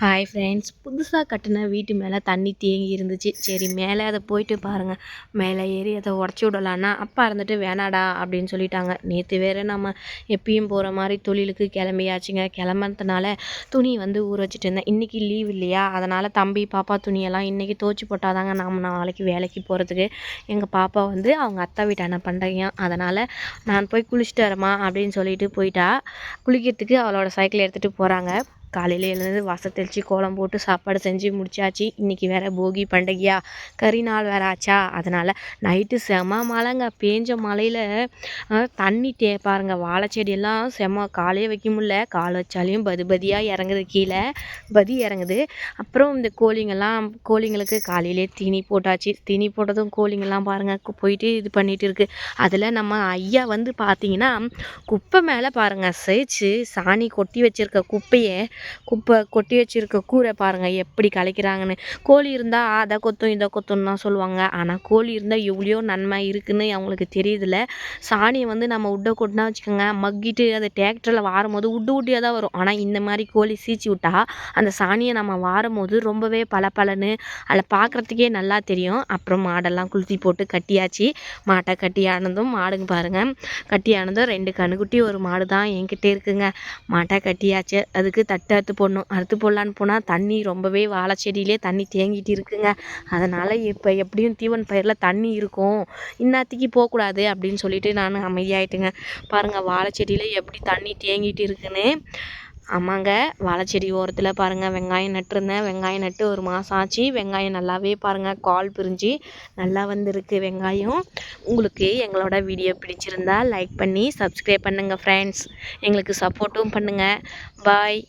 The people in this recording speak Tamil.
ஹாய் ஃப்ரெண்ட்ஸ், புதுசாக கட்டின வீட்டு மேலே தண்ணி தேங்கி இருந்துச்சு. சரி, மேலே அதை போயிட்டு பாருங்கள், மேலே ஏறி அதை உடச்சி விடலான்னா அப்பா இருந்துட்டு வேணாடா அப்படின்னு சொல்லிட்டாங்க. நேற்று வேறு நம்ம எப்பயும் போகிற மாதிரி தொழிலுக்கு கிளம்பியாச்சுங்க. கிளம்புறதுனால துணி ஊற வச்சுட்டு இருந்தேன். இன்றைக்கி லீவ் இல்லையா, அதனால் தம்பி பாப்பா துணியெல்லாம் இன்றைக்கி துவச்சி போட்டாதாங்க நம்ம நாளைக்கு வேலைக்கு போகிறதுக்கு. எங்கள் பாப்பா அவங்க அத்தை வீட்டான பண்ணுறீங்க. அதனால் நான் போய் குளிச்சுட்டு வரேம்மா அப்படின்னு சொல்லிட்டு போயிட்டா. குளிக்கிறதுக்கு அவளோட சைக்கிள் எடுத்துகிட்டு போகிறாங்க. காலையில் எழுந்து வாசல் தெளித்து கோலம் போட்டு சாப்பாடு செஞ்சு முடிச்சாச்சு. இன்றைக்கி வேறு போகி பண்டிகையா, கறி நாள் வேறு ஆச்சா, அதனால் நைட்டு செம மழைங்க. பேஞ்ச மழையில் தண்ணி பாருங்கள், வாழை செடியெல்லாம் செம காலே வைக்க முடியல. கால் வச்சாலையும் பதியாக இறங்குது, கீழே இறங்குது. அப்புறம் இந்த கோழிங்களுக்கு காலையிலே தீனி போட்டாச்சு. தீனி போட்டதும் கோழிங்கெல்லாம் பாருங்கள் போயிட்டு இது பண்ணிகிட்டு இருக்குது. அதில் நம்ம ஐயா பார்த்தீங்கன்னா குப்பை மேலே பாருங்கள் சேர்த்து சாணி கொட்டி வச்சுருக்க குப்பை கொட்டி வச்சுருக்க கூரை பாருங்கள் எப்படி கலைக்கிறாங்கன்னு. கோழி இருந்தால் அதை கொத்தும் இதை கொத்துன்னு தான் சொல்லுவாங்க. ஆனால் கோழி இருந்தால் எவ்வளோ நன்மை இருக்குதுன்னு அவங்களுக்கு தெரியுதில்ல. சாணியை நம்ம உட்டை கொட்டினா வச்சுக்கோங்க, மக்கிட்டு அதை டிராக்டரில் வாரும்போது உட்டியாக தான் வரும். ஆனால் இந்த மாதிரி கோழி சீச்சி விட்டா அந்த சாணியை நம்ம வாரும்போது ரொம்பவே பளபளன்னு அதில் பார்க்குறதுக்கே நல்லா தெரியும். அப்புறம் மாடெல்லாம் குளுத்தி போட்டு கட்டியாச்சு. மாட்டை கட்டியானதும் மாடுங்க பாருங்கள், கட்டியானதும் 2 கணுக்குட்டி ஒரு மாடு தான் என்கிட்ட இருக்குங்க. மாட்டை கட்டியாச்சு. அதுக்கு தட்டு அறுத்து போடணும். அறுத்து போடலான்னு போனால் தண்ணி ரொம்பவே வாழை செடியிலே தண்ணி தேங்கிட்டு இருக்குங்க. அதனால் இப்போ எப்படியும் தீவன பயிரில் தண்ணி இருக்கும், இந்நேரத்துக்கு போகக்கூடாது அப்படின்னு சொல்லிட்டு நான் அமைதியாயிட்டுங்க. பாருங்கள் வாழை செடியில் எப்படி தண்ணி தேங்கிட்டு இருக்குன்னு. ஆமாங்க, வாழைச்செடி ஓரத்தில் பாருங்கள் வெங்காயம் நட்டுருந்தேன். வெங்காயம் நட்டு ஒரு மாதம் ஆச்சு. வெங்காயம் நல்லாவே பாருங்கள் கால் பிரிஞ்சு நல்லா வந்திருக்கு வெங்காயம். உங்களுக்கு எங்களோட வீடியோ பிடிச்சிருந்தா லைக் பண்ணி சப்ஸ்கிரைப் பண்ணுங்கள் ஃப்ரெண்ட்ஸ். எங்களுக்கு சப்போர்ட்டும் பண்ணுங்கள். பாய்.